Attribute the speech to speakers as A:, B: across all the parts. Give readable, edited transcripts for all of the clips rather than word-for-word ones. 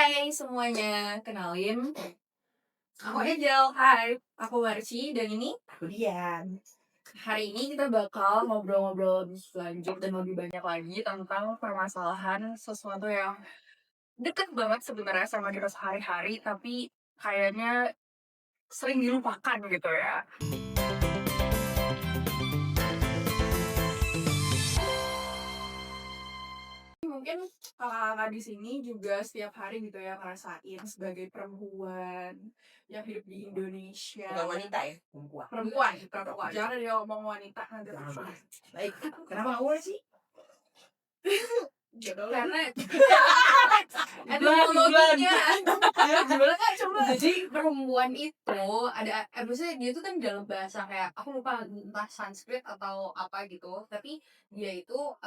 A: Hai semuanya, kenalin aku Angel, hai, aku Marci, dan ini
B: Aku Dian.
A: hari ini kita bakal ngobrol-ngobrol lebih lanjut dan lebih banyak lagi tentang permasalahan sesuatu yang deket banget sebenarnya sama kita sehari-hari, tapi kayaknya sering dilupakan gitu ya. Mungkin kakak-kakak di sini juga setiap hari gitu ya ngerasain sebagai perempuan yang hidup di Indonesia.
B: Bukan wanita ya, perempuan.
A: Perempuan. Jangan dia ngomong wanita nanti.
B: Baik, kenapa nggak boleh sih?
A: Karena etimologinya gimana kak coba. Jadi perempuan itu ada maksudnya dia itu kan dalam bahasa kayak aku lupa entah Sanskrit atau apa gitu, tapi dia itu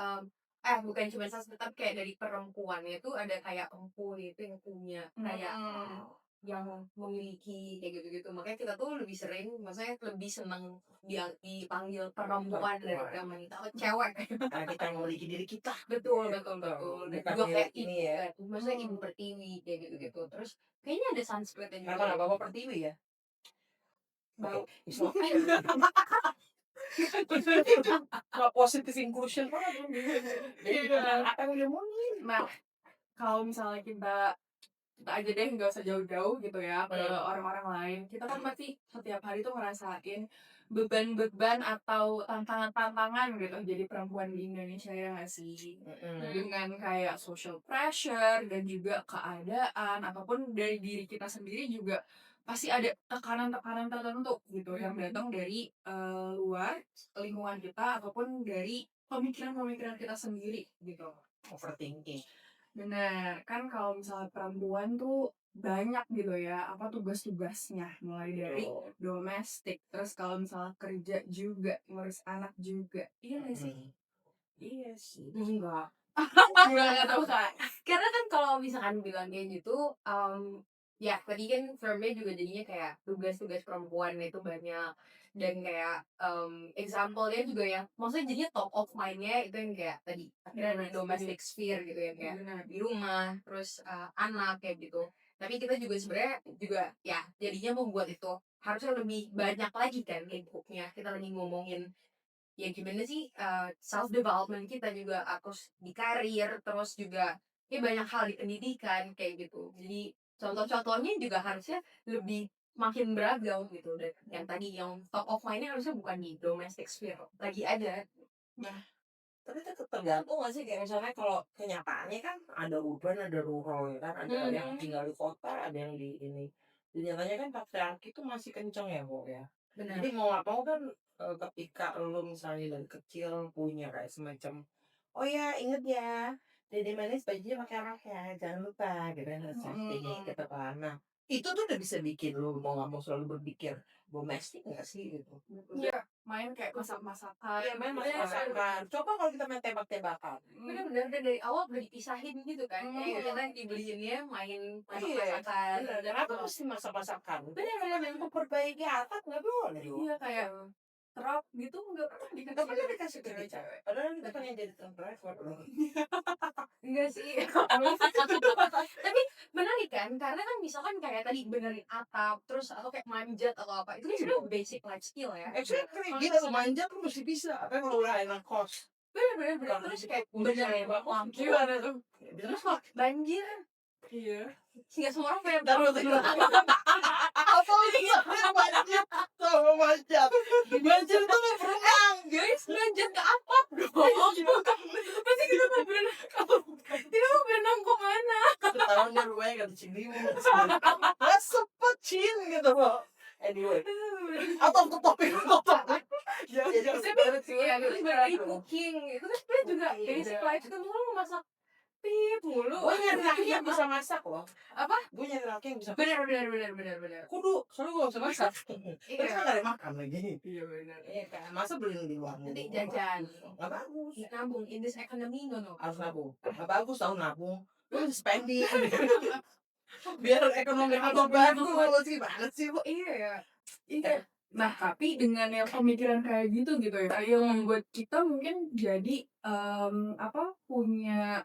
A: bukan cuma Sanskrit tapi kayak dari perempuannya itu ada kayak empu itu yang punya kayak yang memiliki kayak gitu-gitu, makanya kita tuh lebih sering maksudnya lebih seneng dia dipanggil perempuan daripada wanita atau cewek.
B: Karena kita yang memiliki diri kita.
A: betul dan
B: Bukan
A: juga kayak
B: ini
A: ibu
B: ya.
A: kan maksudnya ibu pertiwi kayak gitu terus kayaknya ada Sanskritnya juga.
B: Kenapa nggak bawa pertiwi ya?
A: Bau.
B: Nggak positif inclusion banget. Jadi apa yang dia ngomongin?
A: Nah, kalau misalnya kita aja deh nggak usah jauh-jauh gitu ya ke orang-orang lain, kita kan pasti setiap hari tuh ngerasain beban-beban atau tantangan-tantangan gitu jadi perempuan di Indonesia ya nggak sih, dengan kayak social pressure dan juga keadaan ataupun dari diri kita sendiri juga pasti ada tekanan-tekanan tertentu gitu yang datang dari luar lingkungan kita ataupun dari pemikiran-pemikiran kita sendiri gitu.
B: Overthinking.
A: Bener, kan kalau misalnya perempuan tuh banyak gitu ya, apa tugas-tugasnya, mulai dari domestik, terus kalau misalnya kerja juga, ngurus anak juga. Iya nggak sih?
B: Iya sih.
A: Enggak. Enggak tahu Kak. Karena kan kalau misalkan bilang kayak gitu, ya tadi kan firmnya juga jadinya kayak tugas-tugas perempuan itu banyak dan kayak example-nya juga yang maksudnya jadinya top of mind-nya itu yang kayak tadi akhirnya ada domestic sphere gitu ya kayak di rumah terus anak kayak gitu. Tapi kita juga sebenarnya juga ya jadinya membuat itu harusnya lebih banyak lagi kan inputnya. Kita lagi ngomongin ya gimana sih self development kita juga terus di karir terus juga ya banyak hal di pendidikan kayak gitu, jadi contoh-contohnya juga harusnya lebih makin beragam gitu dan yang tadi yang top of mind-nya harusnya bukan di domestic sphere lagi ada.
B: Nah, tapi itu tergantung nggak sih, kayak misalnya kalau kenyataannya kan ada urban, ada rural ya kan, ada yang tinggal di kota, ada yang di ini. Dan nyatanya kan patriarki itu masih kenceng ya kok ya.
A: Benar.
B: Jadi mau nggak mau kan ketika lo misalnya dari kecil punya kayak semacam, oh ya inget ya, Dede Manis bajunya pakai rok ya, jangan lupa gitu kan, ini gitu kan. Nah itu tuh udah bisa bikin lo mau nggak mau selalu berpikir domestik nggak sih gitu.
A: Iya, main kayak masak-masakan.
B: Iya main masak-masakan. Coba kalau kita main tembak-tembakan.
A: Bener-bener dari awal udah dipisahin gitu kan. Kayak kita dibeliinnya main masak-masakan.
B: Bener, dan apa mesti masak-masakan? Bener-bener memperbaiki akhlak nggak boleh dong.
A: Iya kayak terap gitu nggak pernah
B: Nggak pernah
A: dikasih.
B: dikasih ke cewek. Padahal kita kan yang jadi driver loh.
A: Enggak sih. Tapi menarik kan, karena kan misalkan kayak tadi benerin atap, terus atau kayak manjat atau apa, itu kan sebenarnya basic life skill ya.
B: Exactly, gila lu manjat lu mesti bisa. Apa kalau udah enak kos?
A: Bener. Terus kayak benerin lampu.
B: Gimana tuh?
A: Terus kalau banjir,
B: Iya.
A: nggak semua orang punya
B: Taruh apa lagi manjat sama manjat. Manjat itu lu berenang.
A: guys, manjat ke atap dong. Pasti kita mau berenang. Kita mau berenang kemana?
B: Ketahuannya rumahnya kan di Ciliwung. Sepecin gitu loh. Anyway, atau topik. Ya,
A: Tapi ya, terus berarti cooking itu kan sebenarnya juga basic life skill. Lu masak pip mulu.
B: Gue nyari laki yang bisa masak loh.
A: Apa?
B: Gue nyari laki yang bisa masak.
A: Bener.
B: Kudu, soalnya gue gak bisa masak.
A: Iya.
B: Terus kan gak ada makan lagi.
A: Iya bener.
B: Iya kan, masa beli di luar.
A: Nanti jajan.
B: Gak bagus.
A: Nabung in this economy no.
B: Harus nabung. Gak bagus tau nabung. Lu spending. Biar ekonomi apa bagus sih banget sih bu.
A: Iya. Nah tapi dengan yang pemikiran kayak gitu ya, yang membuat kita mungkin jadi punya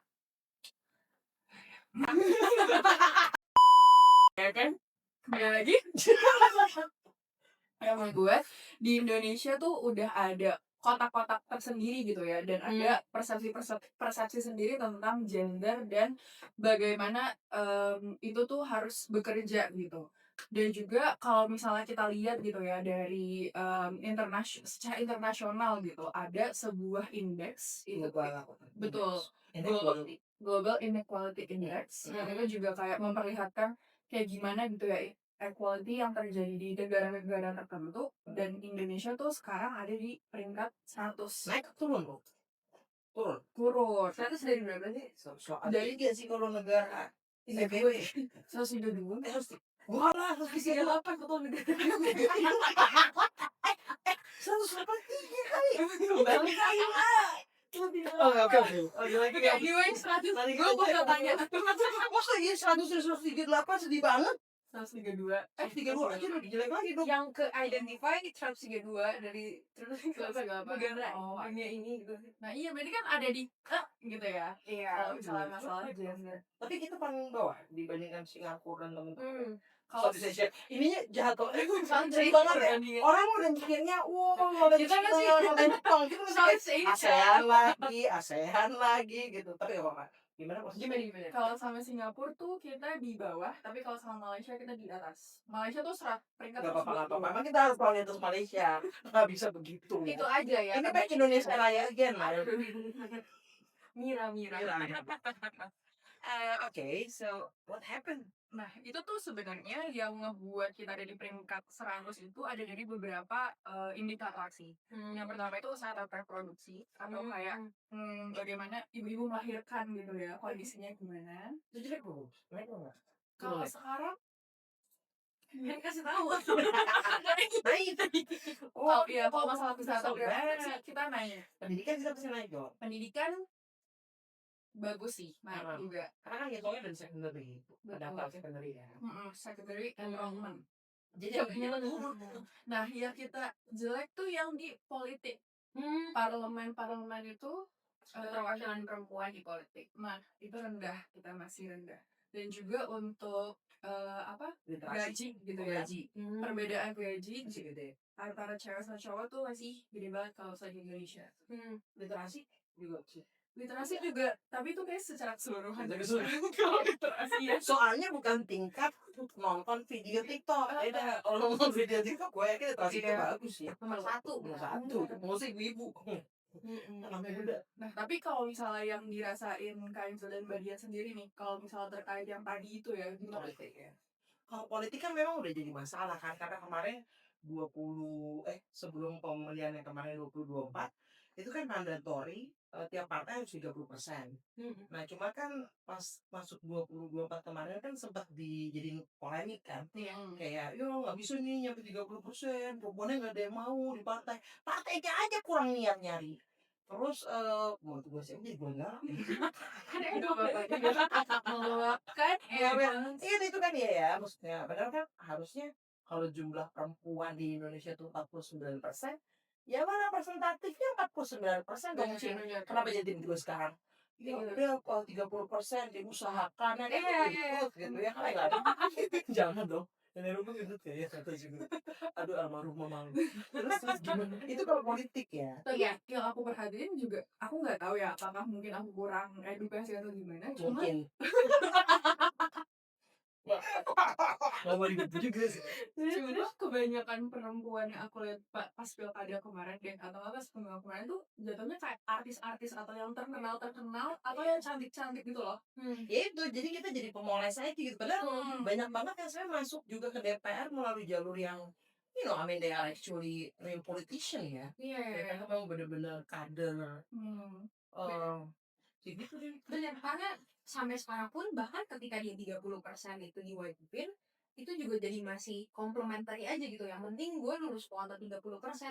C: menurut gue di Indonesia tuh udah ada kotak-kotak tersendiri gitu ya, dan ada persepsi sendiri tentang gender dan bagaimana, itu tuh harus bekerja gitu. Dan juga kalau misalnya kita lihat gitu ya dari, secara internasional gitu, ada sebuah indeks itu betul,
B: Inequality.
C: Global Inequality Index, yang itu juga kayak memperlihatkan kayak gimana gitu ya equality yang terjadi di negara-negara tertentu, dan Indonesia tuh sekarang ada di peringkat 100.
B: Naik turun loh, turun.
C: Turun.
A: 100 dari berapa sih?
B: Dari dia sih kalau negara
C: Iya,
B: PBB.
C: 132.
B: Wah lah,
C: 138 total negara.
B: 183 kali.
C: Balik
B: Ayo lah. Oke. Lagi
C: Kayak gimana 100?
B: Nanti
C: Gue bakal tanya.
B: Masa iya 138 sedih banget.
C: 132.
B: 132 aja lebih jelek lagi dong.
A: Yang ke identify 132 dari terus negara
C: Oh,
A: dunia ini gitu.
C: nah iya berarti kan ada di gitu ya.
A: Iya,
C: Kalau misalnya masalah gender.
B: Tapi kita paling bawah dibandingkan Singapura dan teman-teman.
C: Kalau
B: Southeast Asia. Ininya jahat loh.
C: Country
B: banget ya.
C: perbandingan.
B: Orang udah mikirnya, wow,
C: Kita kan sih
B: Jepang. Kita masih
C: Southeast
B: kayak
C: Asia.
B: ASEAN lagi gitu. Tapi gak apa-apa. Gimana posisinya?
A: Gimana?
C: Kalau sama Singapura tuh kita di bawah, tapi kalau sama Malaysia kita di atas. Malaysia tuh peringkat
B: Gak apa-apa.
C: 120.
B: Emang kita harus lawan terus Malaysia. Gak bisa begitu.
A: Itu aja ya.
B: Ini back Indonesia Raya again lah.
A: Mira.
B: Okay, so what happened?
C: Nah, itu tuh sebenarnya yang ngebuat kita ada di peringkat 100 itu ada dari beberapa indikator sih. Yang pertama itu usaha reproduksi, atau kayak bagaimana ibu-ibu melahirkan gitu ya, kondisinya gimana.
B: Itu jelek bro. Jelek nggak?
C: Kalau sekarang kan kasih tahu.
B: Naik.
C: Oh iya, kalau masalah usaha
B: so
C: reproduksi
B: bad.
C: kita nanya.
B: Pendidikan kita pasti naik dong.
C: Pendidikan bagus sih, naik juga.
B: Karena kan hitungnya dari secondary. Daftar secondary ya.
C: Secondary enrollment.
B: Jadi yang
C: Nah, yang kita jelek tuh yang di politik. Parlemen itu
A: Keterwakilan perempuan di politik.
C: nah itu rendah, kita masih rendah. Dan juga untuk gaji gitu ya. Perbedaan gaji
B: masih gede.
C: antara cewek sama cowok tuh masih gede banget kalau di Indonesia.
B: Literasi juga sih.
C: Literasi juga, tapi itu kayak secara keseluruhan. Kalau literasi ya.
B: Soalnya bukan tingkat nonton video TikTok. Beda. Kalau nonton video TikTok, gue yakin literasi itu bagus ya.
A: Nomor satu.
B: Musik ibu. Namanya udah.
C: Nah, tapi kalau misalnya yang dirasain Kainzel dan Badian sendiri nih, kalau misalnya terkait yang tadi itu ya, gimana?
B: Politik ya. Kalau politik kan memang udah jadi masalah kan, karena kemarin sebelum pemilihan yang kemarin 2024 itu kan mandatory tiap partai harus 30%. Nah cuma kan pas masuk 2024 kemarin kan sempat dijadiin polemik kan. Kayak yo nggak bisa nih nyampe 30%, perempuannya nggak ada yang mau di partainya aja kurang niat nyari. Terus menurut gue sih jadi gue enggak
C: Kan
B: itu kan ya maksudnya padahal kan harusnya kalau jumlah perempuan di Indonesia tuh 49%, ya mana presentatifnya 49% dong sih. Kenapa jadi tiba-tiba sekarang? Ya udah kalau 30% diusahakan ikut gitu ya kan nggak ada. Jangan dong. Yang rumah gitu kayak kata juga. Aduh almarhum mama. Terus gimana? Itu kalau politik ya.
C: Tapi yang aku perhatiin juga, aku nggak tahu ya apakah mungkin aku kurang edukasi atau gimana.
B: Mungkin. Gak mau ribet juga sih.
C: Cuma kebanyakan perempuan yang aku lihat pas pilkada kemarin deh, atau pas pemilu kemarin tuh jatuhnya kayak artis-artis atau yang terkenal atau yang cantik-cantik gitu loh.
B: Ya itu jadi kita jadi pemoles aja gitu. Padahal banyak banget yang saya masuk juga ke DPR melalui jalur yang I mean they are actually real politician ya. Mereka memang benar-benar kader. Gitu deh.
A: Bener, karena sampai sekarang pun bahkan ketika dia 30% itu diwajibin, itu juga jadi masih komplementari aja gitu. Yang penting gue lulus kuota 30%.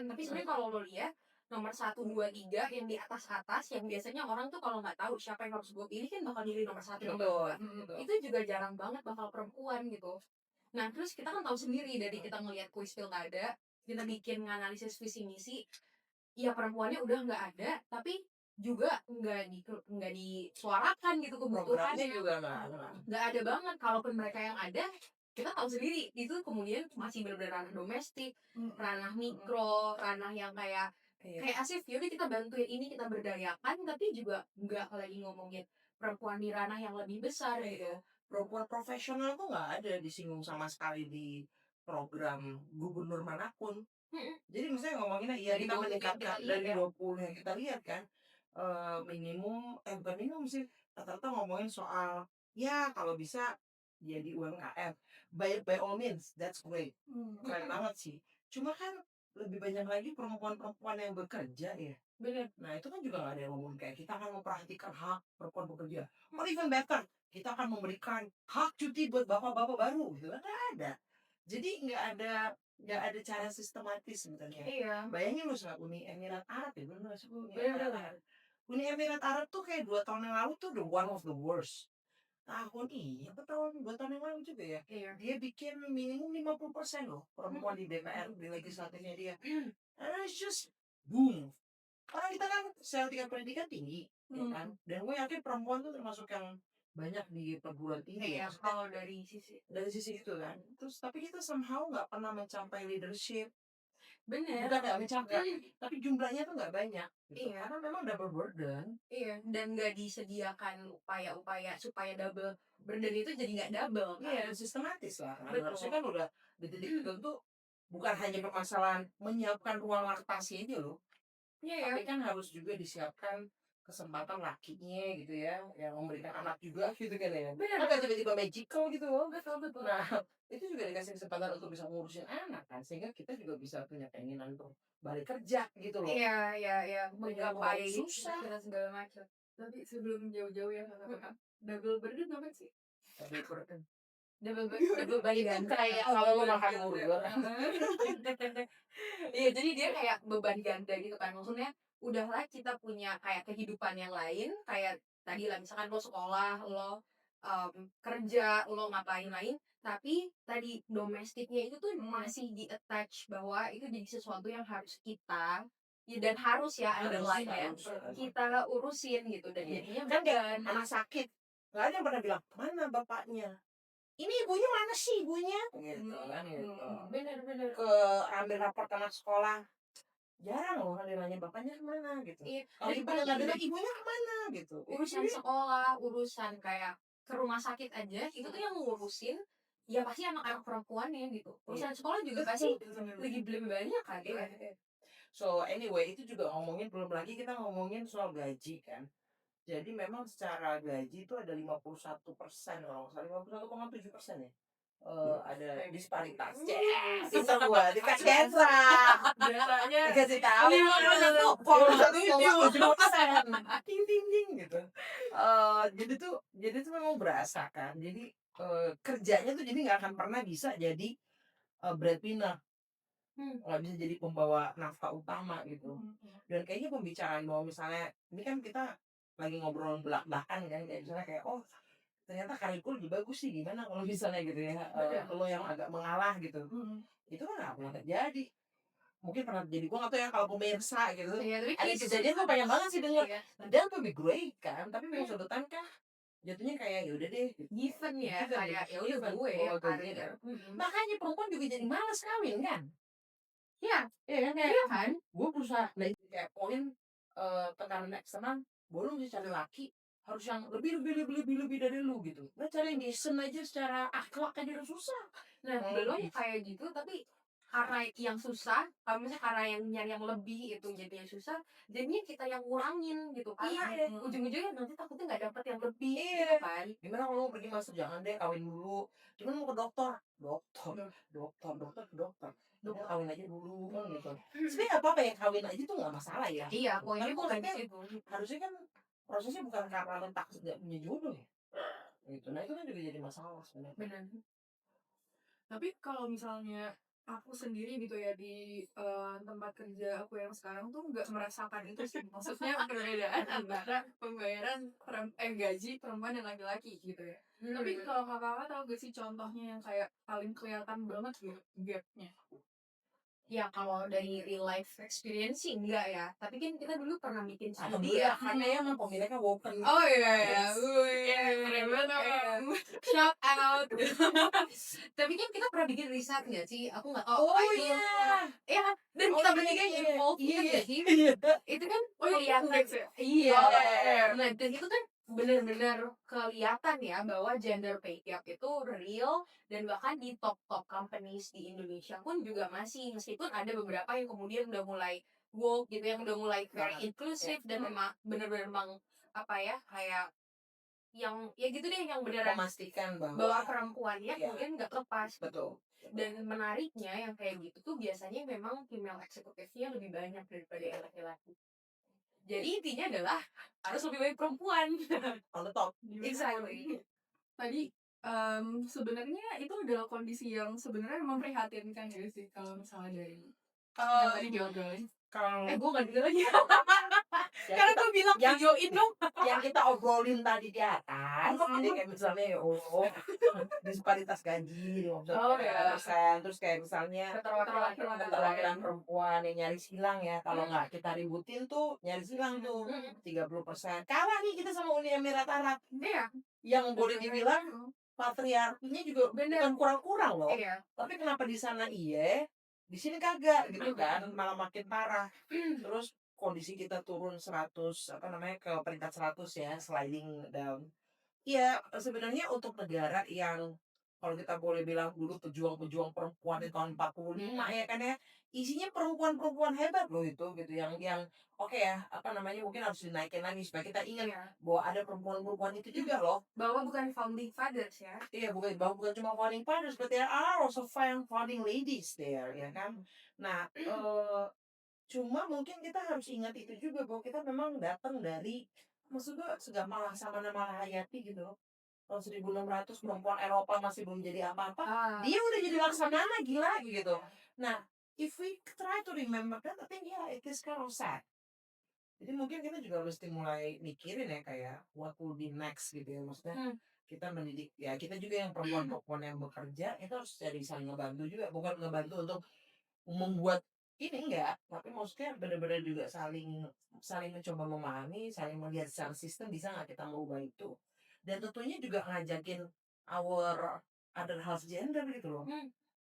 A: Tapi sebenarnya kalau lo lihat nomor 1, 2, 3 yang di atas yang biasanya orang tuh kalau nggak tahu siapa yang harus gue pilih kan bakal pilih nomor 1, nomor 2. Itu juga jarang banget bakal perempuan gitu. Nah terus kita kan tahu sendiri dari kita ngelihat kuis pilkada, kita bikin analisis visi misi, ya perempuannya udah nggak ada, tapi juga nggak disuarakan gitu kebutuhannya
B: Programnya juga nggak.
A: nggak ada banget. Kalaupun mereka yang ada kita tahu sendiri itu kemudian masih benar-benar ranah domestik, ranah
B: Mhm.
A: mikro, ranah yang kayak
B: Iya.
A: kayak asif yaudah kita bantuin ini, kita berdayakan, tapi juga nggak lagi ngomongin perempuan di ranah yang lebih besar gitu.
B: Iya. Perempuan profesional tuh nggak ada disinggung sama sekali di program gubernur manapun.
A: Mhm,
B: Jadi misalnya ngomonginnya iya
A: dari
B: kita
A: 20 yang kita
B: meningkatkan
A: lihat
B: dari
A: ya.
B: 20 yang kita lihat kan, minimum bukan minimum sih, rata-rata ngomongin soal, ya kalau bisa jadi UMKM. By all means, that's great, keren
A: Mhm,
B: banget sih. Cuma kan lebih banyak lagi perempuan-perempuan yang bekerja ya.
A: bener.
B: Nah itu kan juga nggak ada yang ngomong kayak kita akan memperhatikan hak perempuan bekerja. Or even better, kita akan memberikan hak cuti buat bapak-bapak baru gitu kan nggak ada. Jadi nggak ada cara sistematis sebenarnya.
A: Iya,
B: Bayangin lu sama Uni Emirat Arab ya, bener nggak sih Uni Emirat
A: bener-bener.
B: Arab? Uni Emirat Arab tuh kayak 2 tahun yang lalu tuh the one of the worst. Tahun ini apa tahun 2 tahun yang lalu juga ya.
A: Iya.
B: Dia bikin minimum 50% loh perempuan di DPR di legislatifnya dia. And it's just boom. Karena kita kan sel tingkat pendidikan tinggi, ya kan? Dan gue yakin perempuan tuh termasuk yang banyak di perguruan tinggi ya.
A: Iya,
B: Maksudnya
A: kalau dari sisi
B: dari sisi itu kan. Terus tapi kita somehow nggak pernah mencapai leadership.
A: bener,
B: Bukan nggak mencapai,
A: mhm,
B: tapi jumlahnya tuh nggak banyak gitu.
A: iya.
B: Karena memang double burden.
A: Iya, dan nggak disediakan upaya-upaya supaya double burden itu jadi nggak double kan?
B: Iya, sistematis lah. Kan harusnya
A: Betul.
B: kan udah di titik tertentu bukan hanya permasalahan menyiapkan ruang laktasi aja loh.
A: Iya ya,
B: Tapi kan harus juga disiapkan kesempatan lakinya gitu ya, yang memberikan anak juga gitu kan ya. Kan
A: bener,
B: nggak tiba-tiba magical gitu loh.
A: betul betul.
B: Nah, itu juga dikasih kesempatan untuk bisa ngurusin anak kan, sehingga kita juga bisa punya keinginan untuk balik kerja gitu loh.
A: Iya iya iya,
B: Jangan terlalu
A: menggapai
B: susah.
A: cita segala macam.
C: Tapi sebelum jauh-jauh ya Kakak, double burden apa sih?
B: Balik burden.
A: Double balik
B: Itu
A: ganda.
B: kayak
C: Oh,
B: kalau lo
C: beban
B: makan
C: ganda.
B: burger.
A: Iya, jadi dia kayak beban ganda gitu kan. Maksudnya udahlah kita punya kayak kehidupan yang lain, kayak tadi lah misalkan lo sekolah, lo kerja, lo ngapain lain, tapi tadi domestiknya itu tuh masih di-attach bahwa itu jadi sesuatu yang harus kita ya dan harus ya
B: Harus,
A: underline ya,
B: harus.
A: kita urusin gitu dan
B: Iya.
A: jadinya
B: Kan kayak
A: beban.
B: anak sakit, nggak ada yang pernah bilang, "Mana bapaknya? Ini ibunya mana sih ibunya?" Gitu kan gitu.
A: Bener bener.
B: Ke ambil raport anak sekolah, jarang loh ada yang nanya bapaknya kemana gitu.
A: Iya,
B: Kalau
A: dan
B: ibunya nggak
A: paling
B: bilang ibunya kemana gitu.
A: urusan sekolah, urusan kayak ke rumah sakit aja, itu tuh yang ngurusin, ya pasti anak-anak perempuannya gitu.
B: Iya.
A: Urusan sekolah juga pasti lebih banyak kan
B: Iya,
A: kan?
B: iya. So anyway itu juga ngomongin belum lagi kita ngomongin soal gaji kan. Jadi memang secara gaji itu ada 51% kalau nggak salah 51,7% ya. Ada disparitas. Pinter gua dikasih Ezra.
C: Datanya
B: Dikasih tahu. 51,7%. Ting ting ting gitu. Jadi tuh memang berasa kan. Jadi kerjanya tuh jadi nggak akan pernah bisa jadi breadwinner,
A: Hmm,
B: nggak bisa jadi pembawa nafkah utama gitu. Dan kayaknya pembicaraan bahwa misalnya ini kan kita lagi ngobrol belak-belakan kan kayak misalnya kayak oh ternyata karirku lebih bagus sih gimana kalau misalnya gitu ya lo yang agak mengalah gitu itu kan nggak pernah terjadi, mungkin pernah terjadi gue nggak tahu ya kalau pemirsa gitu
A: iya tapi
B: ada
A: kayak
B: kejadian gue pengen banget sih denger
A: iya,
B: dan tuh be great kan tapi mau sedotan kah jatuhnya kayak ya udah deh gitu.
A: given ya,
B: Given,
A: kayak ya udah
B: given,
A: gue
B: bahwa
A: yang
B: gajinya
A: karir.
B: dapat. Makanya perempuan juga jadi malas kawin kan.
A: Iya,
B: Iya kan kayak
A: iya kan?
B: gue berusaha nah itu kayak poin tekanan eksternal bahwa lu bisa cari laki harus yang lebih dari lu gitu nah cari yang decent aja secara akhlak aja udah susah.
A: Nah,
B: Oh,
A: belum
B: gitu.
A: kayak gitu, tapi karena yang susah, kalau misalnya karena yang nyari yang lebih itu jadinya susah, jadinya kita yang ngurangin gitu. Karena
B: Iya.
A: ujung-ujungnya nanti takutnya nggak dapet yang lebih
B: Iya.
A: gitu kan.
B: Gimana kalau mau pergi masuk jangan deh kawin dulu. Cuman mau ke dokter, dokter. Udah kawin aja dulu kan gitu. Sebenarnya nggak apa-apa ya kawin aja tuh nggak masalah ya.
A: Iya, poinnya
B: Tapi
A: bukan di
B: maksudnya
A: situ.
B: harusnya kan prosesnya bukan karena lo takut nggak punya jodoh ya. Gitu. Nah itu kan juga jadi masalah sebenarnya.
A: Benar.
C: Tapi kalau misalnya aku sendiri gitu ya di tempat kerja aku yang sekarang tuh nggak merasakan itu sih. Maksudnya perbedaan antara pembayaran gaji perempuan dan laki-laki gitu ya. Tapi kalau kakak tahu gak sih contohnya yang kayak paling kelihatan banget gitu gapnya?
A: Ya kalau dari real life experience sih enggak ya, tapi kan kita dulu pernah bikin studi
B: Alhamdulillah
A: ya.
B: karena ya emang pemiliknya woken.
C: Oh iya ya,
B: Yes.
C: keren banget.
A: Shout out. Tapi kan kita pernah bikin riset nggak sih? Aku nggak tahu.
B: Oh
A: Itu
B: iya.
A: ya, dan
B: Oh
A: kita
B: iya
A: bertiga
B: iya
A: involved
B: iya
A: ingat nggak sih?
B: iya.
A: Itu kan
C: Oh iya,
A: kelihatan.
C: Index ya?
A: Iya.
C: Oh iya.
A: Nah, dan itu kan benar-benar kelihatan ya bahwa gender pay gap itu real, dan bahkan di top-top companies di Indonesia pun juga masih, meskipun ada beberapa yang kemudian udah mulai woke gitu, yang udah mulai very
B: Banget.
A: inclusive dan memang benar-benar memang apa ya, kayak yang ya gitu deh, yang beneran
B: Memastikan
A: bahwa
B: bahwa
A: perempuannya
B: Iya.
A: kemudian nggak lepas gitu.
B: betul.
A: Dan menariknya yang kayak gitu tuh biasanya memang female eksekutifnya lebih banyak daripada yang laki-laki. Jadi intinya adalah harus lebih baik perempuan.
B: On the top.
A: Exactly.
C: Tadi sebenarnya itu adalah kondisi yang sebenarnya memprihatinkan ya sih kalau misalnya dari yang tadi diobrolin.
B: Kalau
A: Gue nggak denger lagi.
B: yang
A: Karena
B: kita
A: gue bilang
B: yang-
A: videoin dong.
B: yang kita obrolin tadi di atas, jadi kayak misalnya disparitas gaji 50%,
A: Oh, ya.
B: terus kayak misalnya
A: Keterwakilan
B: keterwakilan perempuan yang nyaris hilang ya, kalau nggak kita ributin tuh nyaris hilang tuh 30%. Kalah nih kita sama Uni Emirat Arab
A: Iya.
B: yang boleh dibilang patriarkinya juga
A: Bener.
B: bukan kurang-kurang loh.
A: Iya.
B: Tapi kenapa di sana iya, di sini kagak gitu kan, malah makin parah. Terus kondisi kita turun 100 ke peringkat 100 ya, sliding down. Iya, sebenarnya untuk negara yang kalau kita boleh bilang dulu pejuang-pejuang perempuan di tahun 45 ya kan ya, isinya perempuan-perempuan hebat loh itu gitu yang oke ya, mungkin harus dinaikin lagi supaya kita ingat
A: Iya.
B: bahwa ada perempuan-perempuan itu juga loh.
A: Bahwa bukan founding fathers ya.
B: Iya, bukan cuma founding fathers, but there are also founding ladies there, ya kan. Nah, cuma mungkin kita harus ingat itu juga bahwa kita memang datang dari, maksud gue segampang Laksamana Malahayati gitu loh. Tahun 1600 perempuan Eropa masih belum jadi apa-apa, dia udah jadi Laksamana, gila gitu. Nah, if we try to remember that, I think yeah, it is kind of sad. Jadi mungkin kita juga mesti mulai mikirin ya kayak what will be next gitu ya, maksudnya kita mendidik ya, kita juga yang perempuan-perempuan yang bekerja itu harus jadi saling ngebantu juga, bukan ngebantu untuk membuat ini enggak, tapi maksudnya benar-benar juga saling saling mencoba memahami, saling melihat secara sistem bisa nggak kita merubah itu, dan tentunya juga ngajakin our other half gender gitu loh,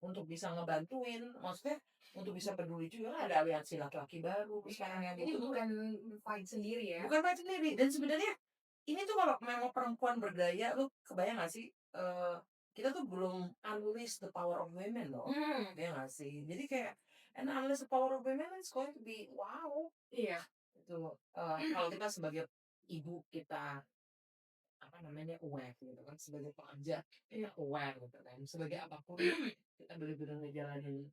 B: untuk bisa ngebantuin, maksudnya untuk bisa peduli juga. Kan ada aliansi laki-laki baru sekarang yang
A: Ini
B: itu
A: bukan fight sendiri ya.
B: bukan main sendiri, dan sebenarnya ini tuh kalau memang perempuan berdaya, lu kebayang gak sih, kita tuh belum unleash the power of women loh, ya gak sih, jadi kayak and unleash the power of women is going to be wow.
A: Iya.
B: Itu kalau kita sebagai ibu kita aware gitu kan, sebagai pekerja kita aware gitu kan, sebagai apapun kita benar-benar ngejalanin.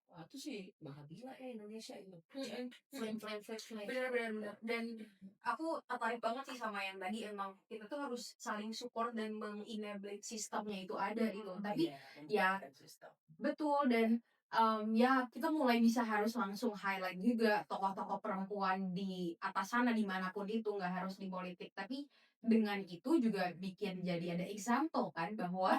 B: Wah, itu sih bahagia ya Indonesia itu.
A: Flame. Benar. Dan aku tertarik banget sih sama yang tadi, emang kita tuh harus saling support dan mengenable sistemnya itu ada gitu. Tapi ya
B: Sistem.
A: betul, dan ya kita mulai bisa harus langsung highlight juga tokoh-tokoh perempuan di atas sana dimanapun itu, nggak harus di politik, tapi dengan itu juga bikin jadi ada example kan bahwa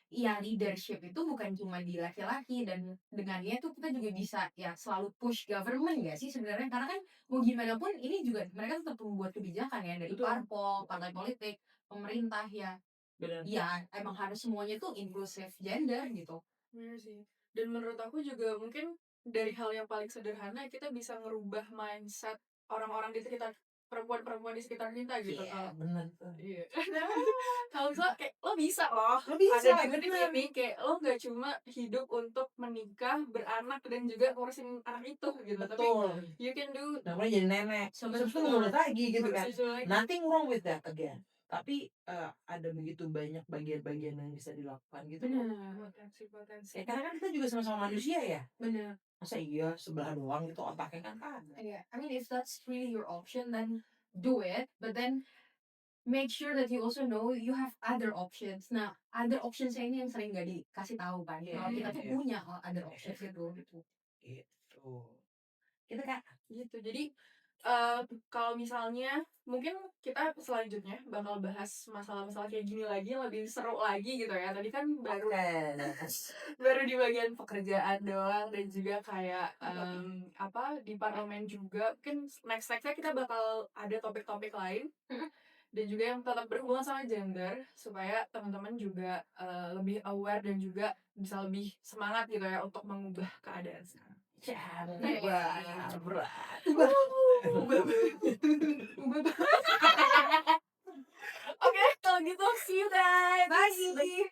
A: ya leadership itu bukan cuma di laki-laki, dan dengannya tuh kita juga bisa ya selalu push government gak sih sebenarnya, karena kan mau gimana pun ini juga mereka tetap membuat kebijakan ya, dari
B: Betul.
A: parpol, partai politik, pemerintah ya.
B: Benar.
A: Ya emang harus semuanya tuh inclusive gender gitu.
C: Bener sih. Dan menurut aku juga mungkin dari hal yang paling sederhana kita bisa ngerubah mindset orang-orang di sekitar perempuan-perempuan di sekitar kita gitu.
B: Iya, benar tuh.
C: Iya. Kalau misalnya kayak lo bisa loh.
B: Lo bisa,
C: Ada di
B: bener.
C: ini kayak lo gak cuma hidup untuk menikah, beranak dan juga ngurusin anak itu gitu. Tapi
B: Betul.
C: you can do
B: Namanya jadi nenek. Terus
A: Betul.
B: tuh ngurus lagi gitu kan.
C: sesuatu lagi.
B: Nothing wrong with that again. Tapi ada begitu banyak bagian-bagian yang bisa dilakukan gitu.
A: Benar.
C: Potensi.
B: Ya karena kan kita juga sama-sama manusia ya.
A: Benar.
B: Masa iya sebelah doang itu otaknya kan ada.
A: Yeah, I mean if that's really your option, then do it. But then make sure that you also know you have other options. Nah, other options ini yang sering gak dikasih tahu kan. Kalau kita tuh punya other options gitu.
B: Gitu. Kita kan
C: Gitu. Jadi Kalau misalnya mungkin kita selanjutnya bakal bahas masalah-masalah kayak gini lagi yang lebih seru lagi gitu ya. Tadi kan baru baru di bagian pekerjaan doang dan juga kayak di parlemen juga. Mungkin nextnya kita bakal ada topik-topik lain dan juga yang tetap berhubungan sama gender supaya teman-teman juga lebih aware dan juga bisa lebih semangat gitu ya untuk mengubah keadaan sekarang.
B: Ya,
A: Iya.
B: berat.
C: Oke, kalau gitu see you guys.
A: Bye.